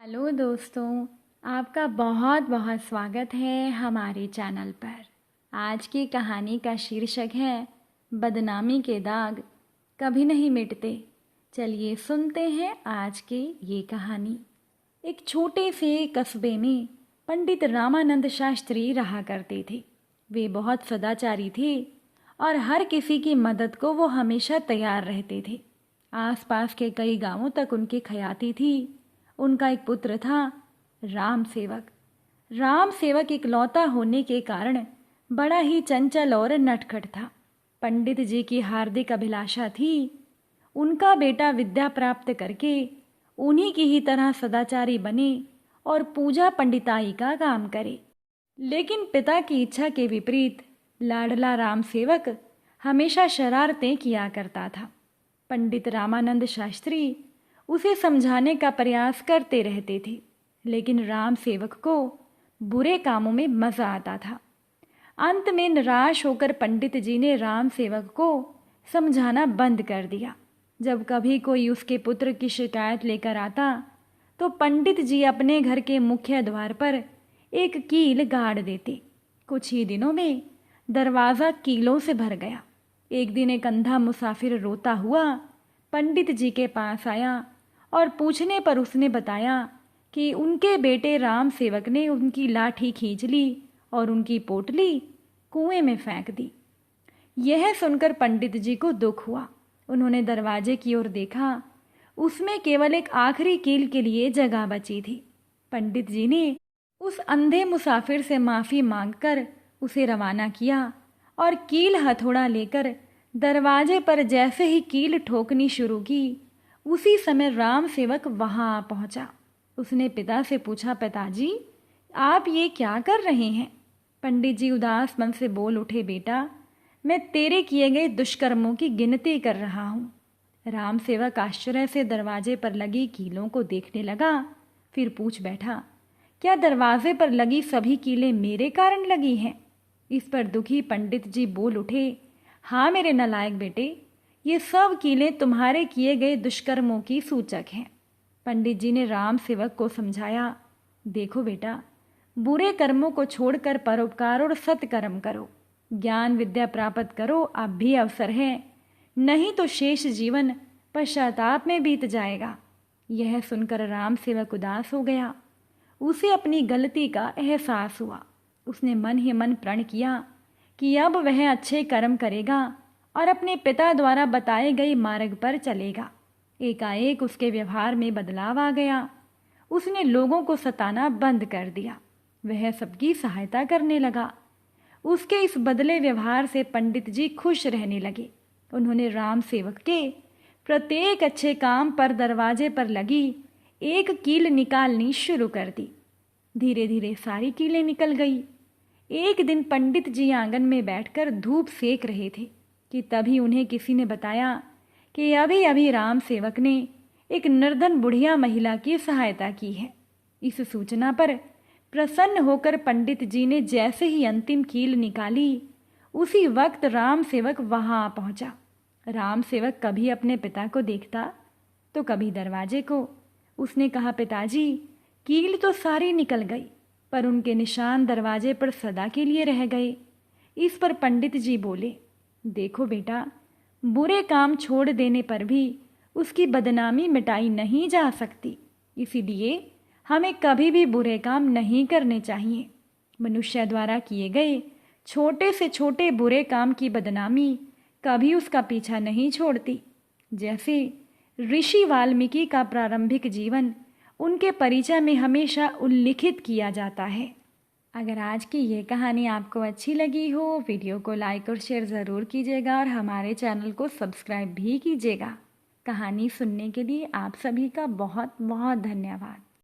Hello दोस्तों, आपका बहुत बहुत स्वागत है हमारे चैनल पर। आज की कहानी का शीर्षक है बदनामी के दाग कभी नहीं मिटते। चलिए सुनते हैं आज की ये कहानी। एक छोटे से कस्बे में पंडित रामानंद शास्त्री रहा करते थे। वे बहुत सदाचारी थे और हर किसी की मदद को वो हमेशा तैयार रहते थे। आसपास के कई गांवों तक उनकी ख्याति थी। उनका एक पुत्र था, राम सेवक। राम सेवक इकलौता होने के कारण बड़ा ही चंचल और नटखट था। पंडित जी की हार्दिक अभिलाषा थी उनका बेटा विद्या प्राप्त करके उन्हीं की ही तरह सदाचारी बने और पूजा पंडिताई का काम करे। लेकिन पिता की इच्छा के विपरीत लाडला राम सेवक हमेशा शरारतें किया करता था। पंडित रामानंद शास्त्री उसे समझाने का प्रयास करते रहते थे, लेकिन राम सेवक को बुरे कामों में मज़ा आता था। अंत में निराश होकर पंडित जी ने राम सेवक को समझाना बंद कर दिया। जब कभी कोई उसके पुत्र की शिकायत लेकर आता तो पंडित जी अपने घर के मुख्य द्वार पर एक कील गाड़ देते। कुछ ही दिनों में दरवाज़ा कीलों से भर गया। एक दिन एक अंधा मुसाफिर रोता हुआ पंडित जी के पास आया और पूछने पर उसने बताया कि उनके बेटे राम सेवक ने उनकी लाठी खींच ली और उनकी पोटली कुएं में फेंक दी। यह सुनकर पंडित जी को दुख हुआ। उन्होंने दरवाजे की ओर देखा। उसमें केवल एक आखिरी कील के लिए जगह बची थी। पंडित जी ने उस अंधे मुसाफिर से माफ़ी मांगकर उसे रवाना किया और कील हथौड़ा लेकर दरवाजे पर जैसे ही कील ठोकनी शुरू की, उसी समय राम सेवक वहां आ पहुंचा। उसने पिता से पूछा, पिताजी आप ये क्या कर रहे हैं? पंडित जी उदास मन से बोल उठे, बेटा मैं तेरे किए गए दुष्कर्मों की गिनती कर रहा हूँ। राम सेवक आश्चर्य से दरवाजे पर लगी कीलों को देखने लगा, फिर पूछ बैठा, क्या दरवाजे पर लगी सभी कीलें मेरे कारण लगी हैं? इस पर दुखी पंडित जी बोल उठे, हाँ मेरे नालायक बेटे, ये सब कीलें तुम्हारे किए गए दुष्कर्मों की सूचक हैं। पंडित जी ने राम सेवक को समझाया, देखो बेटा, बुरे कर्मों को छोड़कर परोपकार और सत्कर्म करो। ज्ञान विद्या प्राप्त करो, अब भी अवसर है, नहीं तो शेष जीवन पश्चाताप में बीत जाएगा। यह सुनकर राम सेवक उदास हो गया। उसे अपनी गलती का एहसास हुआ। उसने मन ही मन प्रण किया कि अब वह अच्छे कर्म करेगा और अपने पिता द्वारा बताए गए मार्ग पर चलेगा। एकाएक उसके व्यवहार में बदलाव आ गया। उसने लोगों को सताना बंद कर दिया। वह सबकी सहायता करने लगा। उसके इस बदले व्यवहार से पंडित जी खुश रहने लगे। उन्होंने राम सेवक के प्रत्येक अच्छे काम पर दरवाजे पर लगी एक कील निकालनी शुरू कर दी। धीरे धीरे सारी कीलें निकल गई। एक दिन पंडित जी आंगन में बैठकर धूप सेक रहे थे कि तभी उन्हें किसी ने बताया कि अभी अभी राम सेवक ने एक निर्धन बुढ़िया महिला की सहायता की है। इस सूचना पर प्रसन्न होकर पंडित जी ने जैसे ही अंतिम कील निकाली, उसी वक्त राम सेवक वहां आ पहुंचा। राम सेवक कभी अपने पिता को देखता तो कभी दरवाजे को। उसने कहा, पिताजी कील तो सारी निकल गई, पर उनके निशान दरवाजे पर सदा के लिए रह गए। इस पर पंडित जी बोले, देखो बेटा, बुरे काम छोड़ देने पर भी उसकी बदनामी मिटाई नहीं जा सकती। इसीलिए हमें कभी भी बुरे काम नहीं करने चाहिए। मनुष्य द्वारा किए गए छोटे से छोटे बुरे काम की बदनामी कभी उसका पीछा नहीं छोड़ती। जैसे ऋषि वाल्मीकि का प्रारंभिक जीवन उनके परिचय में हमेशा उल्लिखित किया जाता है। अगर आज की ये कहानी आपको अच्छी लगी हो, वीडियो को लाइक और शेयर ज़रूर कीजिएगा और हमारे चैनल को सब्सक्राइब भी कीजिएगा। कहानी सुनने के लिए आप सभी का बहुत बहुत धन्यवाद।